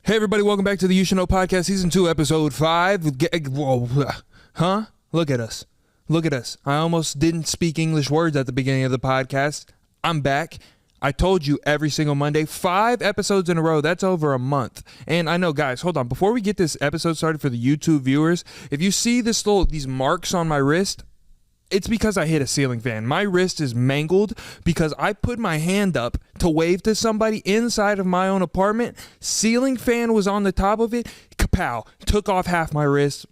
Hey everybody, welcome back to the You Should Know Podcast, Season 2, Episode 5. Whoa, huh? Look at us. Look at us. I almost didn't speak English words at the beginning of the podcast. I'm back. I told you every single Monday, 5 episodes in a row. That's over a month. And I know, guys, hold on. Before we get this episode started for the YouTube viewers, if you see these marks on my wrist, it's because I hit a ceiling fan. My wrist is mangled because I put my hand up to wave to somebody inside of my own apartment. Ceiling fan was on the top of it. Kapow. Took off half my wrist.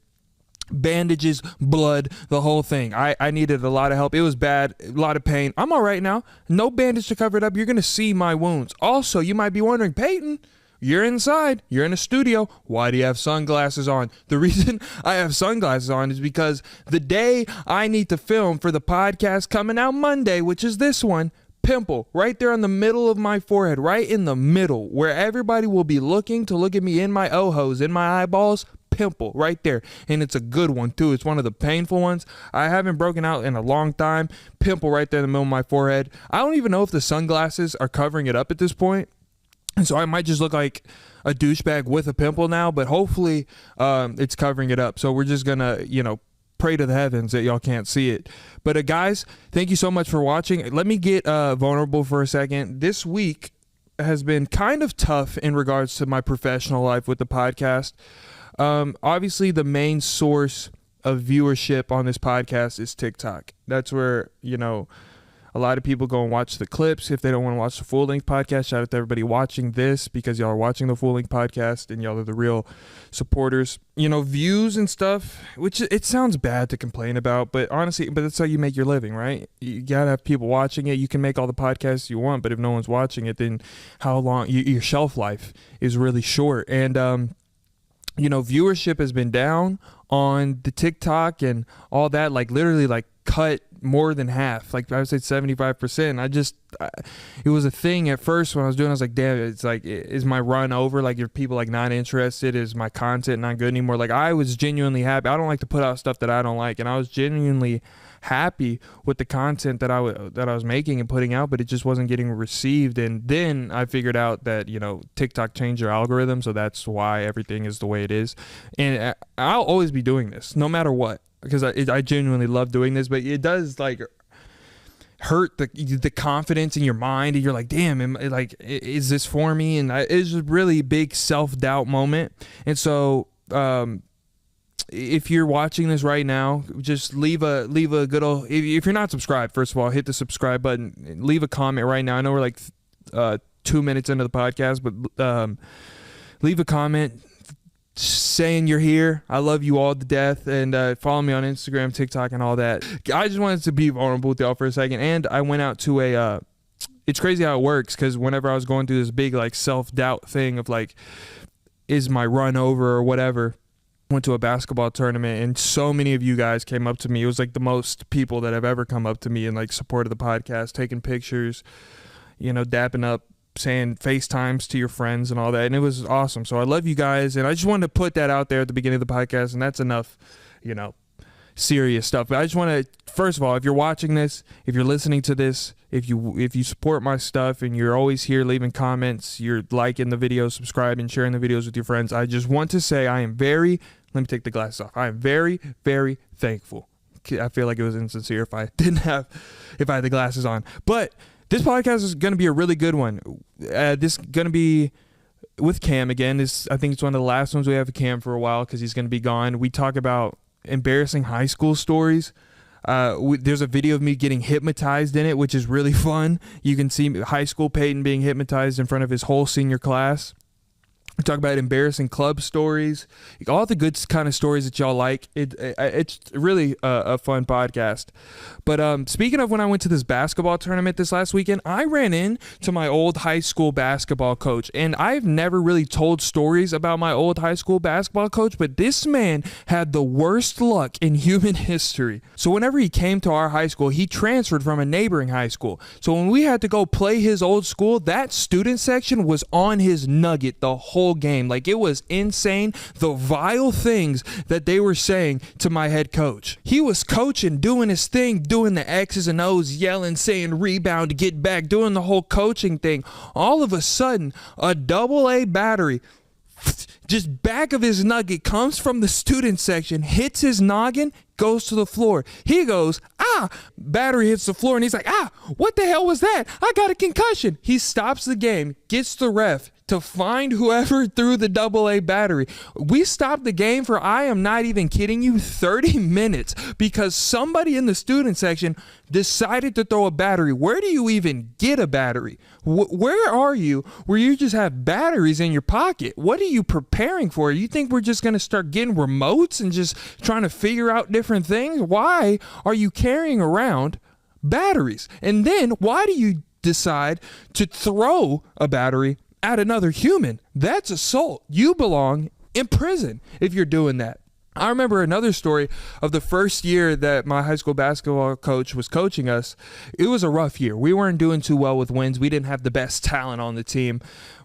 Bandages, blood, the whole thing. I needed a lot of help. It was bad, a lot of pain. I'm all right now. No bandage to cover it up. You're going to see my wounds. Also, you might be wondering, Peyton, you're inside. You're in a studio. Why do you have sunglasses on? The reason I have sunglasses on is because the day I need to film for the podcast coming out Monday, which is this one, pimple right there on the middle of my forehead, right in the middle, where everybody will be looking to look at me in my ojos, in my eyeballs, pimple right there. And it's a good one too. It's one of the painful ones. I haven't broken out in a long time. Pimple right there in the middle of my forehead. I don't even know if the sunglasses are covering it up at this point. And so I might just look like a douchebag with a pimple now, but hopefully it's covering it up. So we're just going to, pray to the heavens that y'all can't see it. But guys, thank you so much for watching. Let me get vulnerable for a second. This week has been kind of tough in regards to my professional life with the podcast. Obviously, the main source of viewership on this podcast is TikTok. That's where, a lot of people go and watch the clips if they don't want to watch the full-length podcast. Shout out to everybody watching this because y'all are watching the full-length podcast and y'all are the real supporters. Views and stuff, which it sounds bad to complain about, but honestly, that's how you make your living, right? You got to have people watching it. You can make all the podcasts you want, but if no one's watching it, then how long? Your shelf life is really short. And, viewership has been down on the TikTok and all that, literally cut more than half. I would say 75%. It was a thing at first when I was doing it. I was like, damn, it's is my run over? Are people not interested? Is my content not good anymore? I was genuinely happy. I don't like to put out stuff that I don't like, and I was genuinely happy with the content that I was making and putting out, but it just wasn't getting received. And then I figured out that TikTok changed their algorithm, so that's why everything is the way it is. And I'll always be doing this no matter what, because I genuinely love doing this, but it does hurt the confidence in your mind, and you're like, damn, is this for me? And it's a really big self-doubt moment. And so if you're watching this right now, just leave a good old, if you're not subscribed, first of all, hit the subscribe button, leave a comment right now. I know we're 2 minutes into the podcast, but leave a comment saying you're here. I love you all to death, and follow me on Instagram, TikTok, and all that. I just wanted to be vulnerable with y'all for a second, and I went out to it's crazy how it works, because whenever I was going through this big self-doubt thing of is my run over or whatever, went to a basketball tournament, and so many of you guys came up to me. It was the most people that have ever come up to me and supported the podcast, taking pictures, dapping up, saying FaceTimes to your friends and all that, and it was awesome. So I love you guys, and I just wanted to put that out there at the beginning of the podcast, and that's enough serious stuff. But I just want to, first of all, if you're watching this, if you're listening to this, if you support my stuff and you're always here leaving comments, you're liking the videos, subscribing, sharing the videos with your friends, I just want to say let me take the glasses off. I am very, very thankful. I feel like it was insincere if I had the glasses on, but this podcast is going to be a really good one. This is going to be with Cam again. I think it's one of the last ones we have with Cam for a while because he's going to be gone. We talk about embarrassing high school stories. There's a video of me getting hypnotized in it, which is really fun. You can see high school Peyton being hypnotized in front of his whole senior class. We talk about embarrassing club stories, all the good kind of stories that y'all like. It's really a fun podcast. But speaking of when I went to this basketball tournament this last weekend, I ran into my old high school basketball coach. And I've never really told stories about my old high school basketball coach, but this man had the worst luck in human history. So whenever he came to our high school, he transferred from a neighboring high school. So when we had to go play his old school, that student section was on his nugget the whole game. It was insane, the vile things that they were saying to my head coach. He was coaching, doing his thing, doing the X's and O's, yelling, saying rebound, get back, doing the whole coaching thing. All of a sudden, a AA battery just back of his nugget comes from the student section, hits his noggin, goes to the floor. He goes, battery hits the floor, and he's like, what the hell was that? I got a concussion. He stops the game, gets the ref to find whoever threw the AA battery. We stopped the game for, I am not even kidding you, 30 minutes because somebody in the student section decided to throw a battery. Where do you even get a battery? Where are you where you just have batteries in your pocket? What are you preparing for? You think we're just going to start getting remotes and just trying to figure out different things? Why are you carrying around batteries? And then why do you decide to throw a battery at another human? That's assault. You belong in prison if you're doing that. I remember another story of the first year that my high school basketball coach was coaching us. It was a rough year. We weren't doing too well with wins. We didn't have the best talent on the team.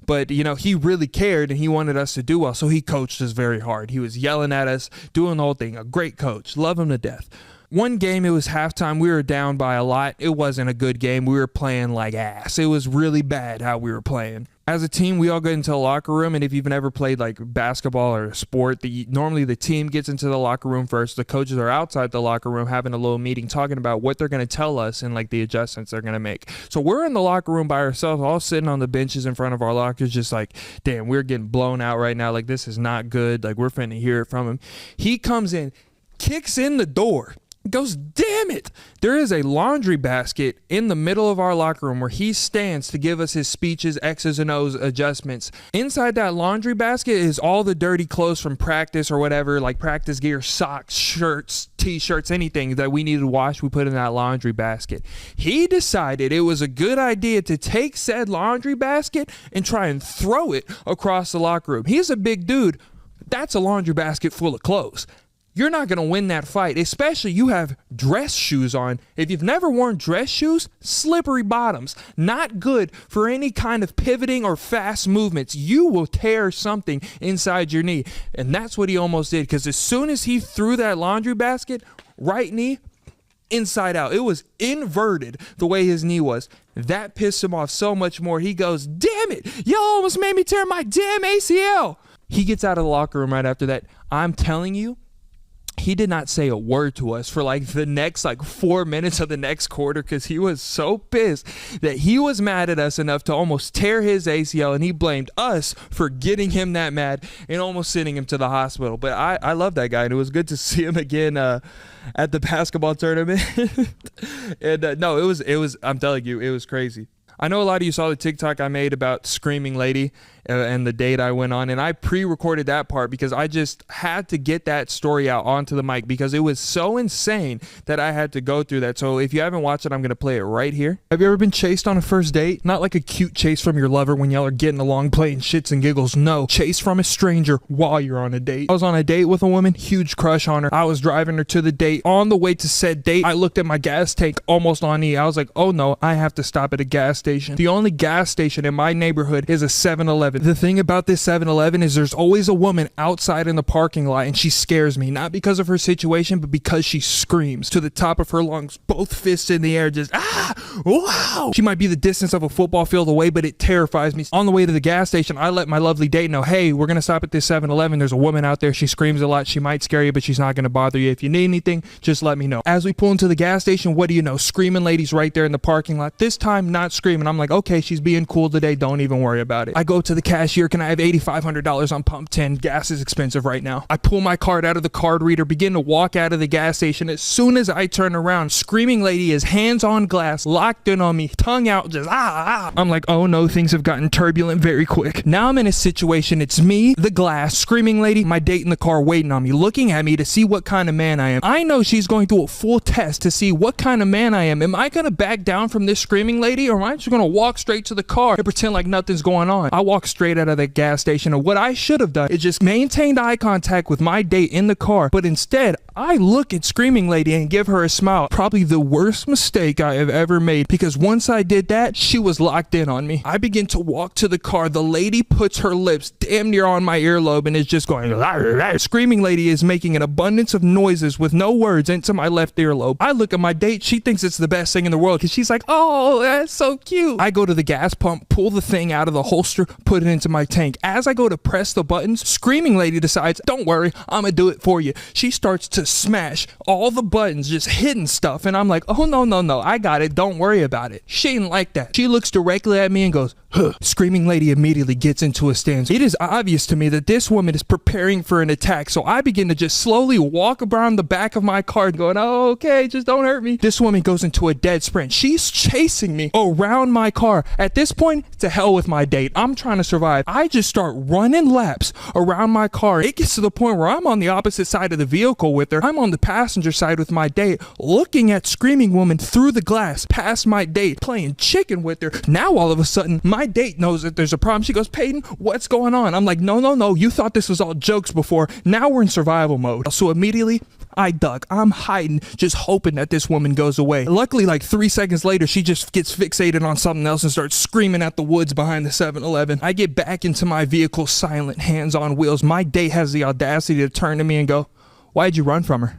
But, he really cared and he wanted us to do well. So he coached us very hard. He was yelling at us, doing the whole thing. A great coach. Love him to death. One game, it was halftime. We were down by a lot. It wasn't a good game. We were playing like ass. It was really bad how we were playing. As a team, we all get into the locker room, and if you've never played like basketball or a sport, normally the team gets into the locker room first. The coaches are outside the locker room having a little meeting talking about what they're going to tell us and like the adjustments they're going to make. So we're in the locker room by ourselves, all sitting on the benches in front of our lockers, just like, damn, we're getting blown out right now. Like, this is not good. Like, we're finna hear it from him. He comes in, kicks in the door, goes, damn it. There is a laundry basket in the middle of our locker room where he stands to give us his speeches, X's and O's adjustments. Inside that laundry basket is all the dirty clothes from practice or whatever, like practice gear, socks, shirts, t-shirts, anything that we needed to wash, we put in that laundry basket. He decided it was a good idea to take said laundry basket and try and throw it across the locker room. He's a big dude. That's a laundry basket full of clothes. You're not going to win that fight, especially you have dress shoes on. If you've never worn dress shoes, slippery bottoms, not good for any kind of pivoting or fast movements. You will tear something inside your knee. And that's what he almost did, because as soon as he threw that laundry basket, right knee, inside out. It was inverted the way his knee was. That pissed him off so much more. He goes, damn it, y'all almost made me tear my damn ACL. He gets out of the locker room right after that. I'm telling you, he did not say a word to us for like the next 4 minutes of the next quarter because he was so pissed that he was mad at us enough to almost tear his ACL, and he blamed us for getting him that mad and almost sending him to the hospital. But I love that guy, and it was good to see him again at the basketball tournament. And no, it was I'm telling you, it was crazy. I know a lot of you saw the TikTok I made about Screaming Lady and the date I went on, and I pre-recorded that part because I just had to get that story out onto the mic because it was so insane that I had to go through that. So if you haven't watched it, I'm going to play it right here. Have you ever been chased on a first date? Not like a cute chase from your lover when y'all are getting along playing shits and giggles. No, chase from a stranger while you're on a date. I was on a date with a woman, huge crush on her. I was driving her to the date. On the way to said date, I looked at my gas tank almost on E. I was like, oh no, I have to stop at a gas station. The only gas station in my neighborhood is a 7-Eleven. The thing about this 7-Eleven is there's always a woman outside in the parking lot, and she scares me, not because of her situation, but because she screams to the top of her lungs, both fists in the air, just wow. She might be the distance of a football field away, but it terrifies me. On the way to the gas station, I let my lovely date know, hey, we're gonna stop at this 7-Eleven. There's a woman out there. She screams a lot. She might scare you, but she's not gonna bother you. If you need anything, just let me know. As we pull into the gas station, what do you know? Screaming lady's right there in the parking lot. This time, not screaming. I'm like, okay, she's being cool today. Don't even worry about it. I go to the cashier. Can I have $8,500 on pump 10? Gas is expensive right now. I pull my card out of the card reader, begin to walk out of the gas station. As soon as I turn around, Screaming Lady is hands on glass, locked in on me, tongue out, just I'm like, oh no, things have gotten turbulent very quick. Now I'm in a situation. It's me, the glass, Screaming Lady, my date in the car waiting on me, looking at me to see what kind of man I am. I know she's going through a full test to see what kind of man I am. Am I going to back down from this Screaming Lady, or am I just going to walk straight to the car and pretend like nothing's going on? I walk straight out of the gas station, and what I should have done is just maintained eye contact with my date in the car, but instead I look at Screaming Lady and give her a smile. Probably the worst mistake I have ever made, because once I did that, she was locked in on me. I begin to walk to the car. The lady puts her lips damn near on my earlobe and is just going, Screaming Lady is making an abundance of noises with no words into my left earlobe. I look at my date. She thinks it's the best thing in the world because she's like, oh, that's so cute. I go to the gas pump, pull the thing out of the holster, put it into my tank. As I go to press the buttons, Screaming Lady decides, don't worry, I'm gonna do it for you. She starts to smash all the buttons, just hitting stuff, and I'm like, oh, no, I got it, don't worry about it. She ain't like that. She looks directly at me and goes, huh. Screaming Lady immediately gets into a stance. It is obvious to me that this woman is preparing for an attack, so I begin to just slowly walk around the back of my car going, oh, okay, just don't hurt me. This woman goes into a dead sprint. She's chasing me around my car. At this point, to hell with my date. I'm trying to survive. I just start running laps around my car. It gets to the point where I'm on the opposite side of the vehicle with her. I'm on the passenger side with my date, looking at Screaming Woman through the glass past my date, playing chicken with her. Now all of a sudden, my date knows that there's a problem. She goes, Peyton, what's going on? I'm like, no, you thought this was all jokes before. Now we're in survival mode. So immediately, I duck. I'm hiding, just hoping that this woman goes away. Luckily, like 3 seconds later, she just gets fixated on something else and starts screaming at the woods behind the 7-Eleven. I get back into my vehicle, silent, hands on wheels. My date has the audacity to turn to me and go, why'd you run from her?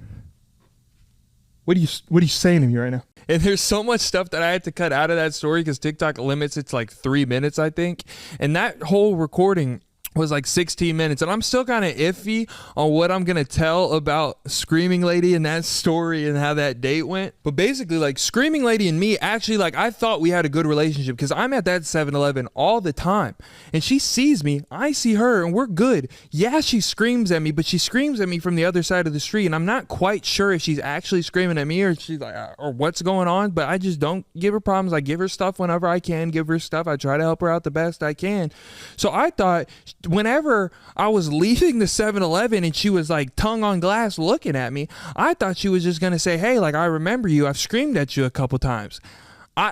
What are you saying to me right now? And there's so much stuff that I had to cut out of that story because TikTok limits it to like 3 minutes, I think. And that whole recording was like 16 minutes, and I'm still kind of iffy on what I'm gonna tell about Screaming Lady and that story and how that date went. But basically, like, Screaming Lady and me, actually, like, I thought we had a good relationship because I'm at that 7-Eleven all the time, and she sees me, I see her, and we're good. Yeah, she screams at me, but she screams at me from the other side of the street, and I'm not quite sure if she's actually screaming at me or she's like, or what's going on. But I just don't give her problems. I give her stuff whenever I can give her stuff. I try to help her out the best I can. So I thought, whenever I was leaving the 7-Eleven and she was like tongue on glass looking at me, I thought she was just going to say, hey, like, I remember you. I've screamed at you a couple times.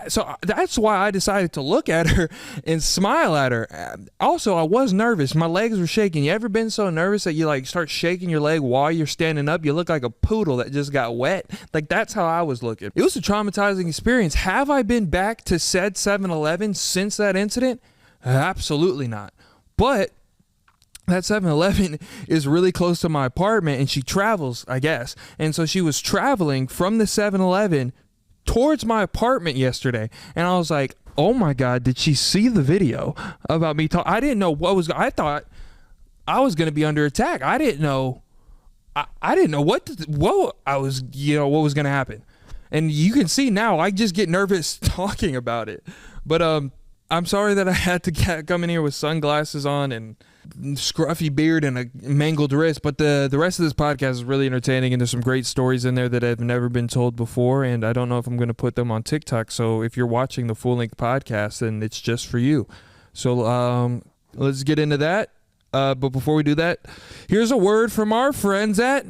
So that's why I decided to look at her and smile at her. Also, I was nervous. My legs were shaking. You ever been so nervous that you like start shaking your leg while you're standing up? You look like a poodle that just got wet. Like, that's how I was looking. It was a traumatizing experience. Have I been back to said 7-Eleven since that incident? Absolutely not. But that 7-Eleven is really close to my apartment, and she travels, I guess. And so she was traveling from the 7-Eleven towards my apartment yesterday. And I was like, oh my God, did she see the video about me I didn't know what was, I thought I was going to be under attack. I didn't know what was going to happen. And you can see now, I just get nervous talking about it. But I'm sorry that I had to come in here with sunglasses on and scruffy beard and a mangled wrist, but the rest of this podcast is really entertaining, and there's some great stories in there that have never been told before, and I don't know if I'm going to put them on TikTok. So if you're watching the full-length podcast, then it's just for you. So let's get into that. But before we do that, here's a word from our friends at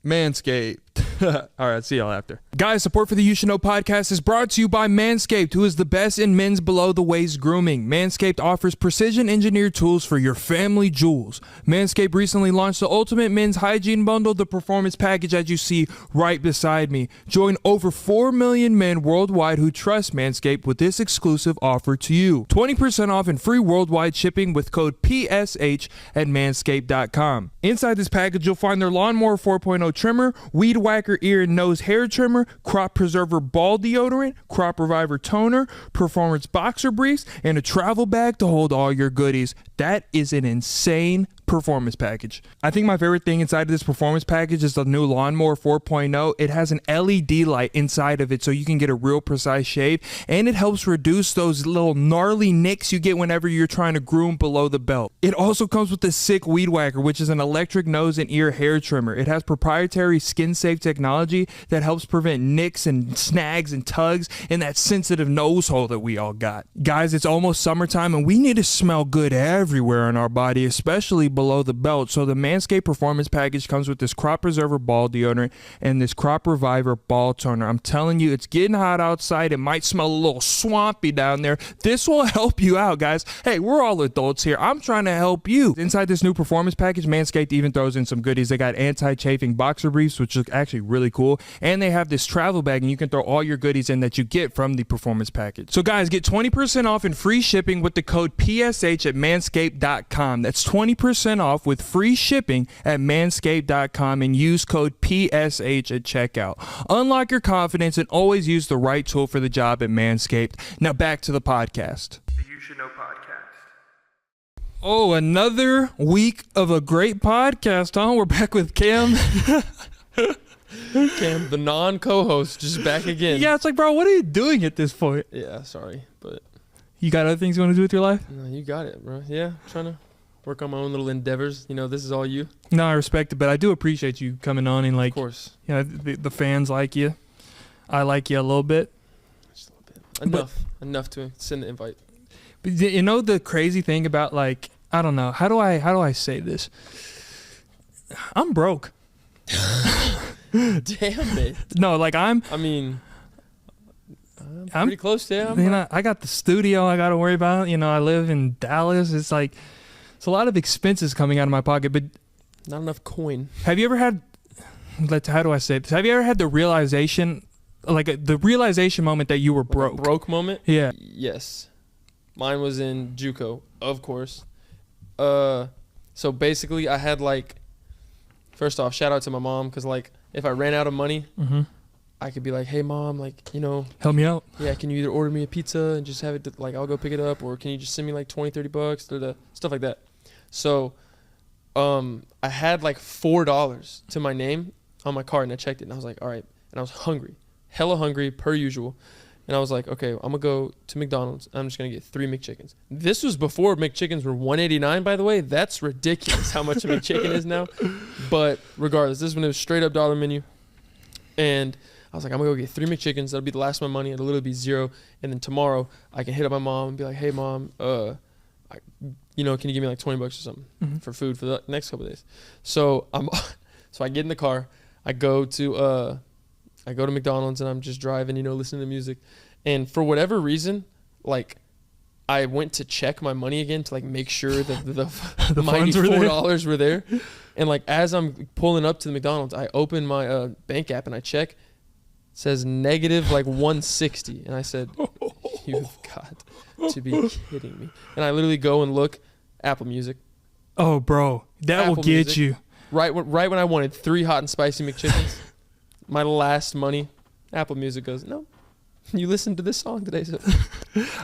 Manscaped. All right, see y'all after. Guys, support for the You Should Know podcast is brought to you by Manscaped, who is the best in men's below-the-waist grooming. Manscaped offers precision-engineered tools for your family jewels. Manscaped recently launched the Ultimate Men's Hygiene Bundle, the performance package as you see right beside me. Join over 4 million men worldwide who trust Manscaped with this exclusive offer to you. 20% off and free worldwide shipping with code PSH at manscaped.com. Inside this package, you'll find their Lawnmower 4.0 trimmer, Weed Whacker ear and nose hair trimmer, Crop Preserver ball deodorant, Crop Reviver toner, Performance boxer briefs, and a travel bag to hold all your goodies. That is an insane performance package. I think my favorite thing inside of this performance package is the new Lawnmower 4.0. It has an LED light inside of it so you can get a real precise shave, and it helps reduce those little gnarly nicks you get whenever you're trying to groom below the belt. It also comes with the sick Weed Whacker, which is an electric nose and ear hair trimmer. It has proprietary skin-safe technology that helps prevent nicks and snags and tugs in that sensitive nose hole that we all got. Guys, it's almost summertime, and we need to smell good everywhere in our body, especially below the belt. So the Manscaped Performance Package comes with this Crop Preserver Ball Deodorant and this Crop Reviver Ball Toner. I'm telling you, it's getting hot outside. It might smell a little swampy down there. This will help you out, guys. Hey, we're all adults here. I'm trying to help you. Inside this new performance package, Manscaped even throws in some goodies. They got anti-chafing boxer briefs, which look actually really cool. And they have this travel bag, and you can throw all your goodies in that you get from the performance package. So guys, get 20% off and free shipping with the code PSH at manscaped.com. That's 20% off with free shipping at manscaped.com and use code PSH at checkout. Unlock your confidence and always use the right tool for the job at Manscaped. Now back to the podcast. The You Should Know podcast. Oh, another week of a great podcast, huh? We're back with Cam. Cam, the non-co-host, just back again. Yeah, it's like, bro, what are you doing at this point? Yeah, sorry, but You got other things you want to do with your life? no, you got it, bro. Yeah, trying to work on my own little endeavors. You know, this is all you. No, I respect it, but I do appreciate you coming on and, like, Of course. you know, the fans like you. I like you a little bit. Just a little bit. Enough to send the invite. But you know the crazy thing about, like, I don't know, how do I say this? I'm broke. Damn it. No, like I'm pretty close to you know, I got the studio I got to worry about. You know, I live in Dallas. It's like it's a lot of expenses coming out of my pocket. But not enough coin. have you ever had? How do I say this? Have you ever had the realization, the realization moment that you were broke? Like a broke moment? Yeah. Yes. Mine was in JUCO, of course. So basically, I had first off, shout out to my mom, because if I ran out of money, Mm-hmm. I could be like, hey mom, Help me out. yeah, can you either order me a pizza and just have it, I'll go pick it up, or can you just send me $20-30, stuff like that. So, I had $4 to my name on my card, and I checked it, and I was like, all right, and I was hungry, hella hungry per usual, and I was like, okay, I'm gonna go to McDonald's, and I'm just gonna get 3 McChickens. This was before McChickens were $1.89, by the way. That's ridiculous how much a McChicken is now, but regardless, this is when it was straight up dollar menu, and I was like, I'm gonna go get 3 McChickens. That'll be the last of my money. It'll literally be $0. And then tomorrow I can hit up my mom and be like, hey mom, can you give me $20 or something for food for the next couple of days? So so I get in the car. I go to McDonald's, and I'm just driving, listening to music. And for whatever reason, I went to check my money again to make sure that the mighty $4 were there. And as I'm pulling up to the McDonald's, I open my bank app and I check. It says negative $160, and I said, you've got to be kidding me. And I literally go and look, Apple Music. Oh, bro, that Apple will get Music. you. Right When I wanted 3 hot and spicy McChickens, my last money, Apple Music goes, no, you listened to this song today. So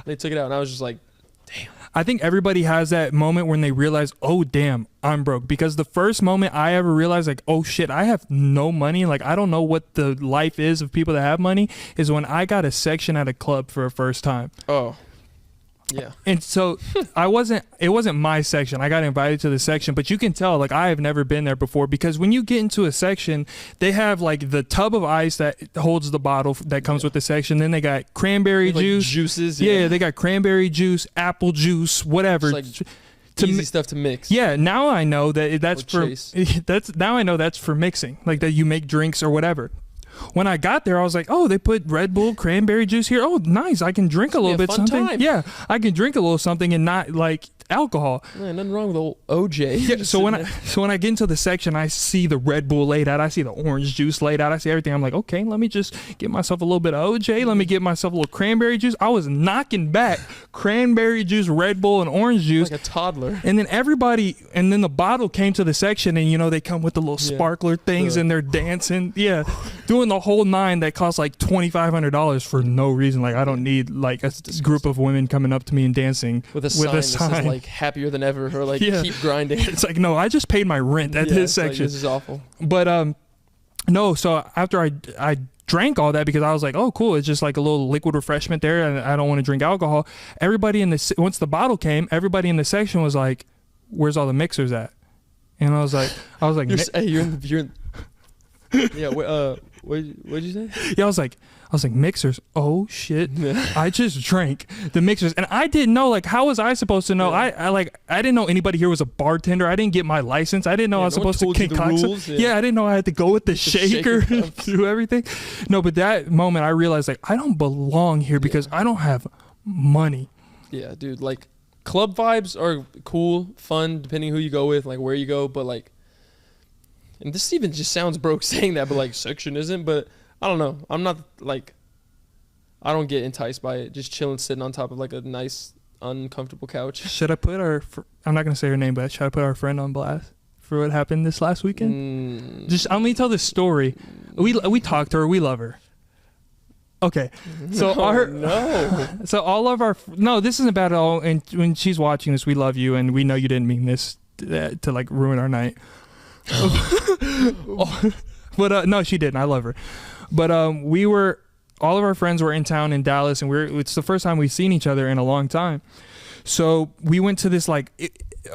they took it out, and I was just like, damn. I think everybody has that moment when they realize, oh, damn, I'm broke. Because the first moment I ever realized, oh, shit, I have no money. I don't know what the life is of people that have money, is when I got a section at a club for a first time. Oh, yeah. And so it wasn't my section. I got invited to the section, but you can tell, I have never been there before, because when you get into a section, they have the tub of ice that holds the bottle that comes with the section. Then they got cranberry juice. Juices. Yeah, they got cranberry juice, apple juice, whatever. Easy stuff to mix. Yeah, now I know that now I know that's for mixing, that you make drinks or whatever. When I got there, I was like, oh, they put Red Bull cranberry juice here. Oh, nice. I can drink a little bit something. Time. Yeah, I can drink a little something and not alcohol. Man, nothing wrong with old OJ. Yeah, so when I get into the section, I see the Red Bull laid out. I see the orange juice laid out. I see everything. I'm like, okay, let me just get myself a little bit of OJ. Let me get myself a little cranberry juice. I was knocking back cranberry juice, Red Bull, and orange juice. Like a toddler. And then then the bottle came to the section, and they come with the little sparkler things, and they're dancing. Yeah, doing the whole 9 that costs $2,500 for no reason. I don't need a group of women coming up to me and dancing with a sign that says happier than ever, or keep grinding. It's no, I just paid my rent at this section. This is awful. But no, so after I drank all that, because I was like, oh cool, it's just a little liquid refreshment there, and I don't want to drink alcohol. Once the bottle came, everybody in the section was like, where's all the mixers at? And I was like you're in yeah, What'd you say? Yeah, I was like mixers. Oh shit! I just drank the mixers, and I didn't know. Like, how was I supposed to know? Yeah. I didn't know anybody here was a bartender. I didn't get my license. I didn't know I was no one supposed to told you the concoct. rules. Yeah, I didn't know I had to go with the shaker cups. do everything. No, but that moment I realized like I don't belong here because I don't have money. Yeah, dude. Like, club vibes are cool, fun, depending who you go with, like where you go. But like, and this even just sounds broke saying that, but like section isn't. But I don't know. I'm not like, I don't get enticed by it. Just chilling, sitting on top of like a nice, uncomfortable couch. Should I put I'm not gonna say her name, but should I put our friend on blast for what happened this last weekend? Just let me tell this story. We talked to her. We love her. Okay, so all of our this isn't bad at all. And when she's watching this, we love you, and we know you didn't mean this to like ruin our night. But no, she didn't. I love her. But all of our friends were in town in Dallas, and it's the first time we've seen each other in a long time. So we went to this like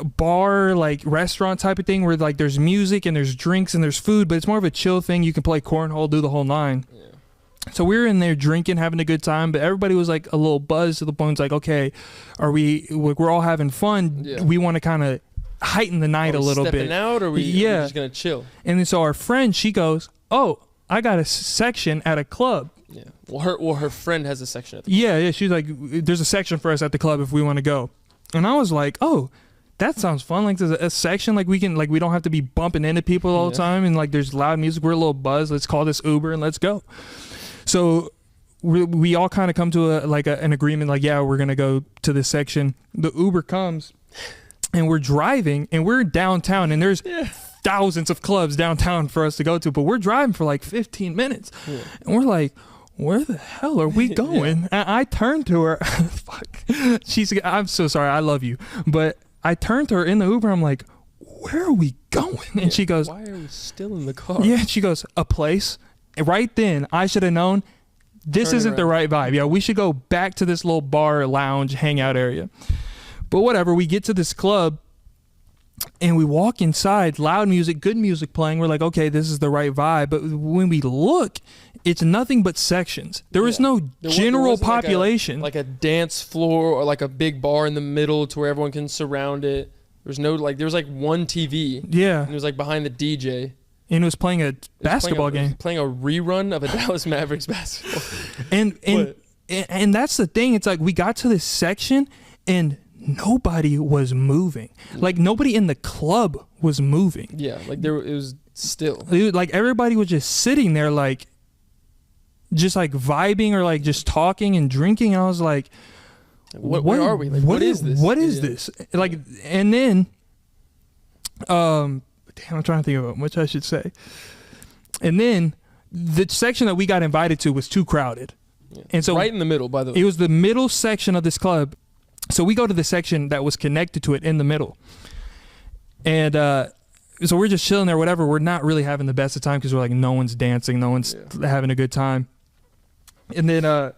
bar, like restaurant type of thing where like there's music and there's drinks and there's food, but it's more of a chill thing. You can play cornhole, do the whole nine. Yeah. So we were in there drinking, having a good time, but everybody was like a little buzzed to the point it's like, okay, we're all having fun. Yeah. We want to kind of heighten the night a little bit. Stepping out, or are we just gonna chill? And then so our friend, she goes, "Oh, I got a section at a club." Yeah. Well, her friend has a section at the club. Yeah. She's like, "There's a section for us at the club if we want to go." And I was like, "Oh, that sounds fun. Like there's a section like we don't have to be bumping into people all the time, and like there's loud music. We're a little buzzed. Let's call this Uber and let's go." So we all kind of come to an agreement. Like, yeah, we're gonna go to this section. The Uber comes. And we're driving, and we're downtown, and there's thousands of clubs downtown for us to go to, but we're driving for like 15 minutes. Yeah. And we're like, where the hell are we going? And I turned to her. Fuck. I'm so sorry. I love you. But I turned to her in the Uber. I'm like, where are we going? And she goes, why are we still in the car? Yeah. She goes, a place. And right then, I should have known this isn't the right vibe. Yeah, we should go back to this little bar, lounge, hangout area. But whatever, we get to this club and we walk inside, loud music, good music playing. We're like, okay, this is the right vibe. But when we look, it's nothing but sections. There was no general population. Like a dance floor or like a big bar in the middle to where everyone can surround it. There was like one TV. Yeah. And it was like behind the DJ. And it was playing a basketball game. Playing a rerun of a Dallas Mavericks basketball. And that's the thing. It's like we got to this section and nobody was moving. Like nobody in the club was moving. Yeah, like it was still. Like everybody was just sitting there like just like vibing or like just talking and drinking. And I was like, where are we? Like what is this? What is this? Like, and then damn, I'm trying to think of what I should say. And then the section that we got invited to was too crowded. Yeah. And so right in the middle, by the way. It was the middle section of this club. So we go to the section that was connected to it in the middle. And so we're just chilling there, whatever. We're not really having the best of time because we're like, no one's dancing. No one's having a good time. And then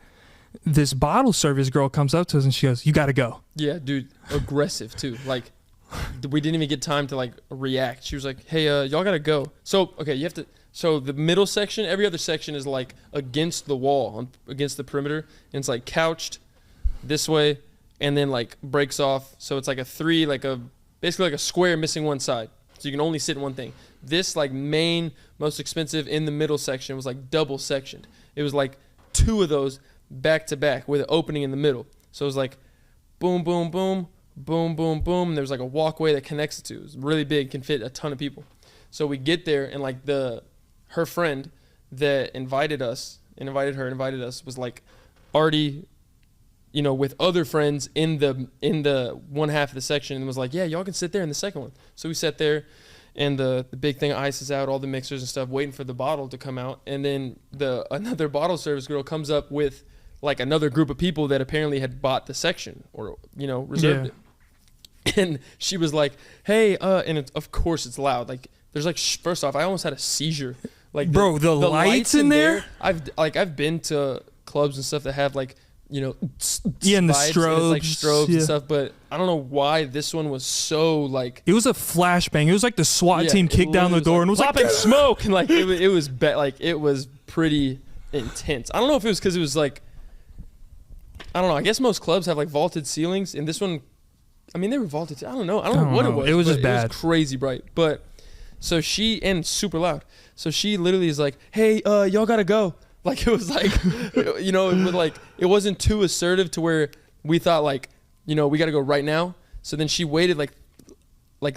this bottle service girl comes up to us and she goes, you got to go. Yeah, dude. Aggressive, too. Like, we didn't even get time to, like, react. She was like, hey, y'all got to go. So, okay, you have to... So the middle section, every other section is, like, against the wall, against the perimeter. And it's, like, couched this way. And then like breaks off, so it's like a three, basically like a square missing one side, so you can only sit in one thing. This like main, most expensive in the middle section was like double sectioned. It was like two of those back to back with an opening in the middle. So it was like boom, boom, boom, boom, boom, boom. And there was like a walkway that connects it to. It was really big, can fit a ton of people. So we get there and like her friend that invited us was like already, with other friends in the one half of the section, and was like, yeah, y'all can sit there in the second one. So we sat there, and the big thing ices out, all the mixers and stuff, waiting for the bottle to come out. And then another bottle service girl comes up with like another group of people that apparently had bought the section or, reserved it. And she was like, hey, and of course it's loud. Like there's like, first off, I almost had a seizure. Like bro, the lights in there? I've been to clubs and stuff that have like, Yeah, and the vibes, strobes. and it's like strobes and stuff. But I don't know why this one was so like. It was a flashbang. It was like the SWAT team kicked down the door and was like popping smoke, and like it was pretty intense. I don't know if it was because it was like, I don't know. I guess most clubs have like vaulted ceilings, and this one, I mean, they were vaulted. I don't know what it was. It was just bad. It was crazy bright. But so and super loud. So she literally is like, "Hey, y'all gotta go." Like it was like, it wasn't too assertive to where we thought like, we got to go right now. So then she waited like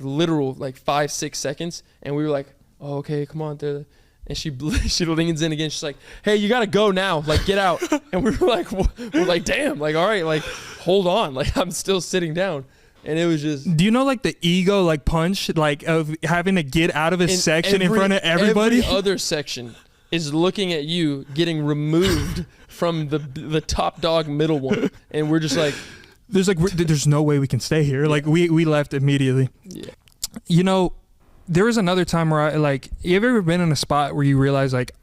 literal like 5-6 seconds, and we were like, oh, okay, come on. And she leans in again. She's like, hey, you got to go now. Like, get out. And we were like, damn, like, all right, like, hold on. Like, I'm still sitting down. And it was just. Do you know like the ego like punch like of having to get out of a section in front of everybody? Every other section is looking at you getting removed from the top dog middle one, and we're just like, there's no way we can stay here. Like we left immediately. Yeah. There was another time where you ever been in a spot where you realize like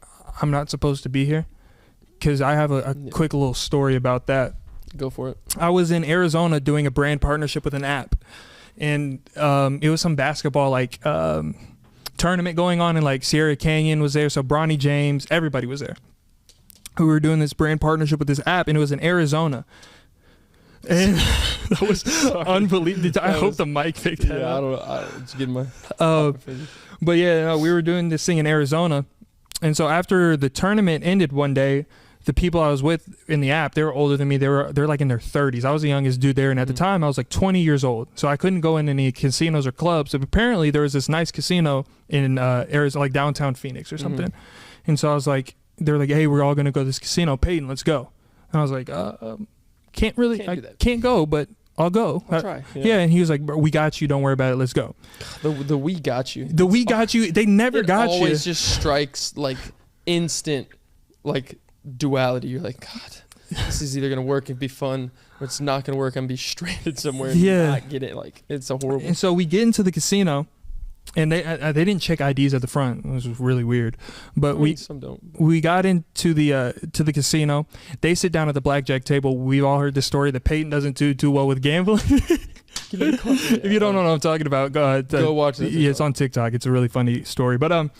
I'm not supposed to be here? Because I have a quick little story about that. Go for it. I was in Arizona doing a brand partnership with an app, and it was some basketball tournament going on, and like Sierra Canyon was there, so Bronny James, everybody was there. We were doing this brand partnership with this app, and it was in Arizona, and that was unbelievable. I hope the mic picked that up. I don't know. I was getting my. But yeah, no, we were doing this thing in Arizona, and so after the tournament ended one day, the people I was with in the app, they were older than me. They're like in their 30s. I was the youngest dude there, and at the time I was like 20 years old. So I couldn't go in any casinos or clubs. But apparently there was this nice casino in Arizona, like downtown Phoenix or something. And so I was like, they're like, hey, we're all gonna go to this casino, Peyton, let's go. And I was like, can't go, but I'll go. I'll try. Yeah, and he was like, we got you. Don't worry about it. Let's go. The we got you. The we got you. They never got you. It always just strikes like instant, like duality. You're like, God, this is either gonna work and be fun, or it's not gonna work and be stranded somewhere. And not get it. Like it's a horrible. And so we get into the casino, and they didn't check IDs at the front. It was really weird. But some don't. We got into the casino. They sit down at the blackjack table. We've all heard the story that Peyton doesn't do too well with gambling. If you don't know what I'm talking about, go watch it. Yeah, it's on TikTok. It's a really funny story. But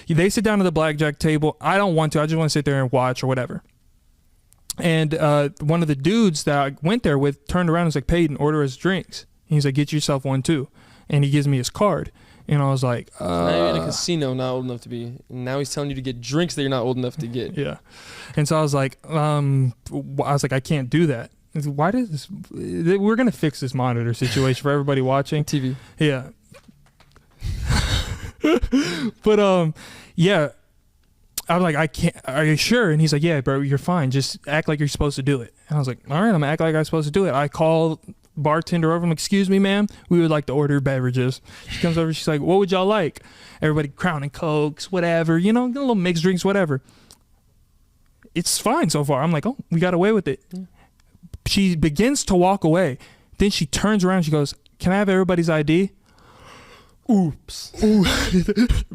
they sit down at the blackjack table. I don't want to. I just want to sit there and watch or whatever. And one of the dudes that I went there with turned around and was like, Peyton, order us drinks. And he's like, get yourself one too. And he gives me his card. And I was like, so now you're in a casino, not old enough to be. And now he's telling you to get drinks that you're not old enough to get. Yeah. And so I was like, I can't do that. Why does this? We're gonna fix this monitor situation for everybody watching. TV. Yeah. But yeah, I was like, I can't. Are you sure? And he's like, yeah, bro, you're fine. Just act like you're supposed to do it. And I was like, all right, I'm gonna act like I'm supposed to do it. I call bartender over. I'm like, excuse me, ma'am, we would like to order beverages. She comes over. She's like, what would y'all like? Everybody, Crown and Cokes, whatever. You know, little mixed drinks, whatever. It's fine so far. I'm like, oh, we got away with it. Yeah. She begins to walk away. Then she turns around. She goes, can I have everybody's ID? Oops. Ooh.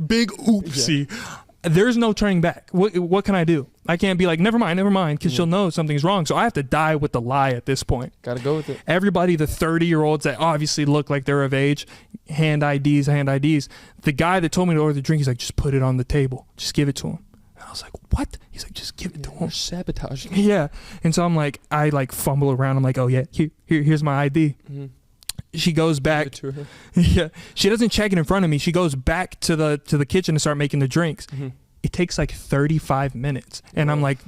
Big oopsie. Yeah. There's no turning back. What can I do? I can't be like, never mind, because she'll know something's wrong. So I have to die with the lie at this point. Gotta go with it. Everybody, the 30-year-olds that obviously look like they're of age, hand IDs. The guy that told me to order the drink, he's like, just put it on the table. Just give it to him. And I was like, what? He's like, just give it to him. You're sabotaging. Yeah. And so I'm like, I like fumble around. I'm like, oh yeah, here's my ID. Mm-hmm. She goes back. To her. Yeah. She doesn't check it in front of me. She goes back to the kitchen to start making the drinks. Mm-hmm. It takes like 35 minutes. And I'm like,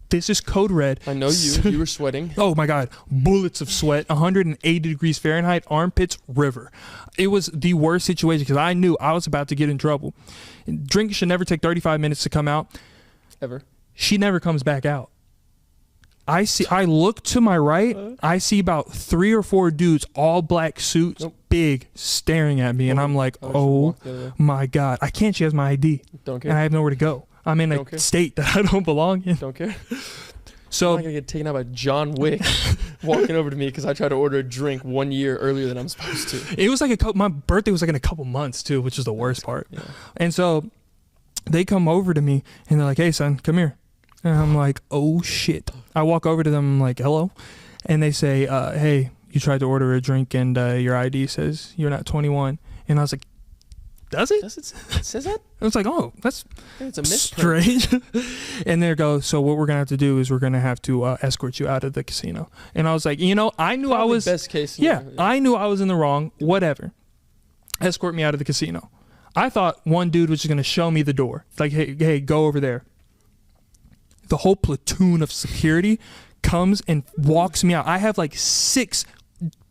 this is code red. I know you were sweating. Oh my God. Bullets of sweat, 180 degrees Fahrenheit, armpits, river. It was the worst situation because I knew I was about to get in trouble. Drink should never take 35 minutes to come out. Ever. She never comes back out. I look to my right. I see about 3 or 4 dudes, all black suits, big, staring at me. And I'm like, oh my God. I can't. She has my ID. Don't care. And I have nowhere to go. I'm in a state that I don't belong in. Don't care. So I'm not going to get taken out by John Wick walking over to me because I tried to order a drink 1 year earlier than I'm supposed to. It was like my birthday was like in a couple months too, which is the worst part. Yeah. And so they come over to me and they're like, hey son, come here. And I'm like, oh shit. I walk over to them, I'm like, hello. And they say, hey, you tried to order a drink and your ID says you're not 21. And I was like, does it? Does it says that? I was like, oh, that's It's a misprint. strange. And there goes, so what we're going to have to do is we're going to have to escort you out of the casino. And I was like, I knew I Probably was, best case yeah, scenario. I knew I was in the wrong, whatever. Escort me out of the casino. I thought one dude was just going to show me the door. Like, hey, go over there. The whole platoon of security comes and walks me out. I have like 6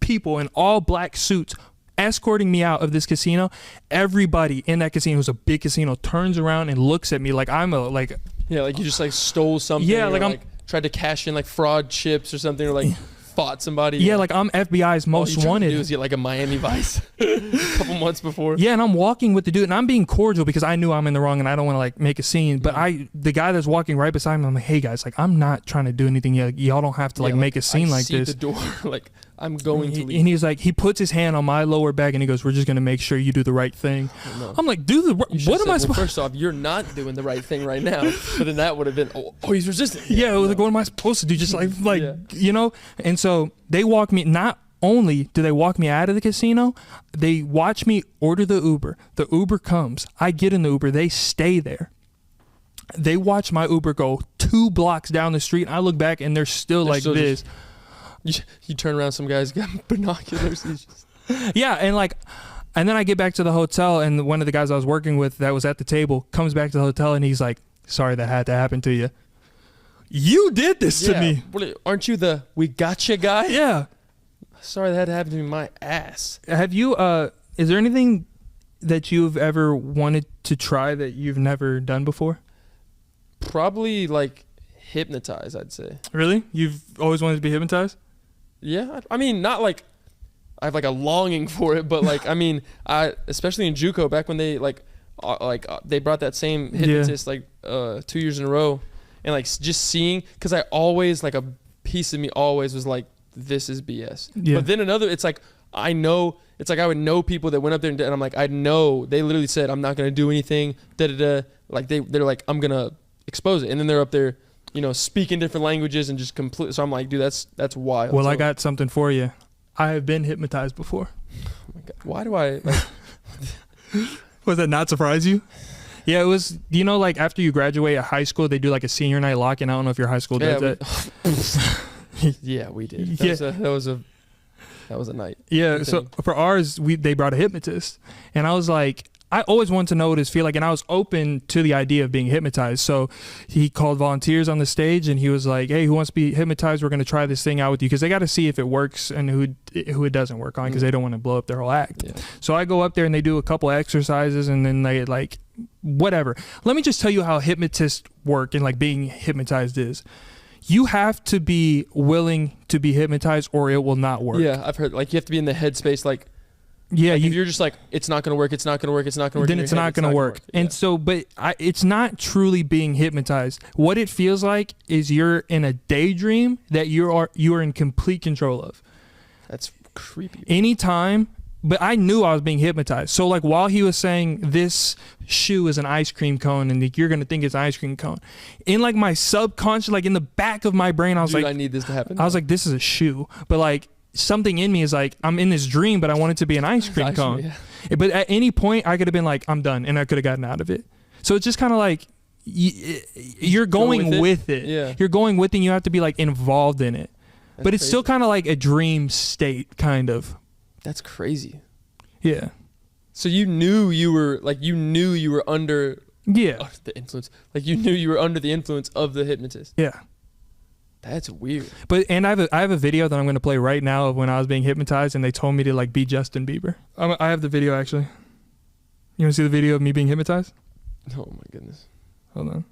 people in all black suits escorting me out of this casino. Everybody in that casino, it was a big casino, turns around and looks at me like I'm Yeah, like you just like stole something. Yeah, or, like I'm- tried to cash in like fraud chips or something, or like fought somebody. yeah, like I'm FBI's All most you tried to wanted. do is get like a Miami Vice a couple months before. Yeah, and I'm walking with the dude, and I'm being cordial because I knew I'm in the wrong, and I don't want to like make a scene. But the guy that's walking right beside me, I'm like, hey guys, like I'm not trying to do anything. Y'all don't have to like Yeah, make a scene I like see this. the door. Like I'm going to leave. And he's like, he puts his hand on my lower back, and he goes, we're just gonna make sure you do the right thing. No. I'm like, dude, You should've what am said, I supposed? First off, you're not doing the right thing right now. But then that would have been, oh, he's resisting. Yeah, it was like, what am I supposed to do? Just like Yeah. And so they walk me. Not only do they walk me out of the casino, they watch me order the Uber. The Uber comes. I get in the Uber. They stay there. They watch my Uber go 2 blocks down the street. I look back and they're still like still this. You turn around, some guy's got binoculars. He's just, Yeah, and then I get back to the hotel, and one of the guys I was working with that was at the table comes back to the hotel, and he's like, sorry that had to happen to you. You did this to me. Aren't you the we gotcha guy? Yeah. Sorry that had to happen to me. My ass. Have you, is there anything that you've ever wanted to try that you've never done before? Probably like hypnotize, I'd say. Really? You've always wanted to be hypnotized? Yeah, I mean, not like I have like a longing for it, but like I mean, especially in JUCO back when they they brought that same hypnotist 2 years in a row, and like just seeing, because I always like a piece of me always was like, this is BS. Yeah. But then it's like I know, it's like I would know people that went up there and I'm like, I know they literally said I'm not gonna do anything. Like they're like, I'm gonna expose it, and then they're up there, speaking different languages and just completely. So I'm like, dude, that's wild. Well, so, I got something for you. I have been hypnotized before. Oh my God. Why do I? Like, Was that not surprise you? Yeah, it was, like after you graduate at high school, they do like a senior night lock-in. I don't know if your high school does that. yeah, we did. Yeah. That was a night. Yeah, Good so thing. for ours, they brought a hypnotist, and I was like, I always wanted to know what it feel like, and I was open to the idea of being hypnotized. So he called volunteers on the stage, and he was like, hey, who wants to be hypnotized? We're going to try this thing out with you, because they got to see if it works and who it doesn't work on, because they don't want to blow up their whole act. Yeah. So I go up there, and they do a couple exercises, and then they like, whatever. Let me just tell you how hypnotists work and like being hypnotized is. You have to be willing to be hypnotized, or it will not work. Yeah, I've heard like you have to be in the headspace like. Yeah, Like if you're just like, it's not gonna work, it's not gonna work, it's not gonna work. then in it's your not head, going to work. And Yeah. so, but it's not truly being hypnotized. What it feels like is you're in a daydream that you are in complete control of. That's creepy. Anytime, but I knew I was being hypnotized. So like while he was saying this shoe is an ice cream cone and like, you're going to think it's an ice cream cone, in like my subconscious, like in the back of my brain, I was Dude, like, I need this to happen. I was like, this is a shoe. But like something in me is like, I'm in this dream, but I want it to be an ice cream cone. Yeah. But at any point, I could have been like, I'm done, and I could have gotten out of it. So it's just kind of like you're going with it. Yeah. You're going with it, and you have to be like involved in it. That's But it's still crazy. kind of like a dream state, kind of. That's crazy. Yeah. So you knew you were under Yeah. the influence. Like you knew you were under the influence of the hypnotist. Yeah. That's weird. But and I have a video that I'm going to play right now of when I was being hypnotized, and they told me to like be Justin Bieber. I have the video actually. You want to see the video of me being hypnotized? Oh my goodness. Hold on.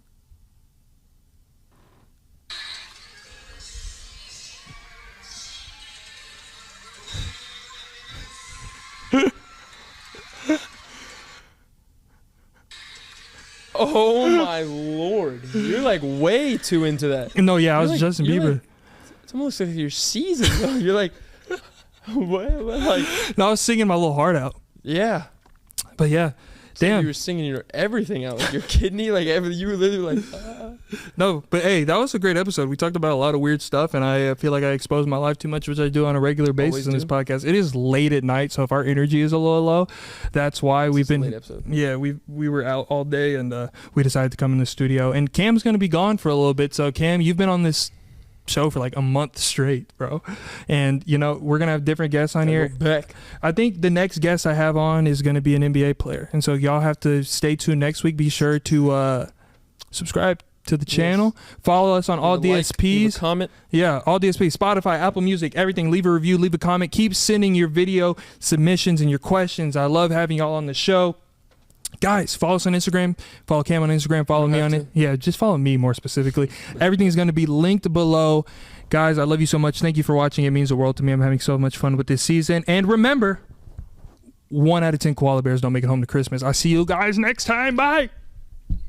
Oh my lord. You're like way too into that. No, yeah, I was You're like- Justin you're Bieber. like- It's almost like you're seasoned. Though. You're like, what? Like, No, I was singing my little heart out. yeah. But yeah, Damn. You were singing your everything out, like your kidney, like everything. You were literally like, No, but hey, that was a great episode. We talked about a lot of weird stuff, and I feel like I exposed my life too much, which I do on a regular basis in this podcast. It is late at night, so if our energy is a little low, that's why we've been. Late episode. Yeah, we were out all day, and we decided to come in the studio. And Cam's gonna be gone for a little bit, so Cam, you've been on this show for like a month straight, bro, and you know we're gonna have different guests on here. Back. I think the next guest I have on is gonna be an NBA player, and so y'all have to stay tuned next week. Be sure to subscribe to the channel. Follow us on all DSPs. Leave a comment. Yeah, all DSPs, Spotify, Apple Music, everything. Leave a review, leave a comment. Keep sending your video submissions and your questions. I love having y'all on the show. Guys, follow us on Instagram. Follow Cam on Instagram. Follow me on it. Yeah, just follow me more specifically. Everything's going to be linked below. Guys, I love you so much. Thank you for watching. It means the world to me. I'm having so much fun with this season. And remember, 1 out of 10 koala bears don't make it home to Christmas. I'll see you guys next time. Bye.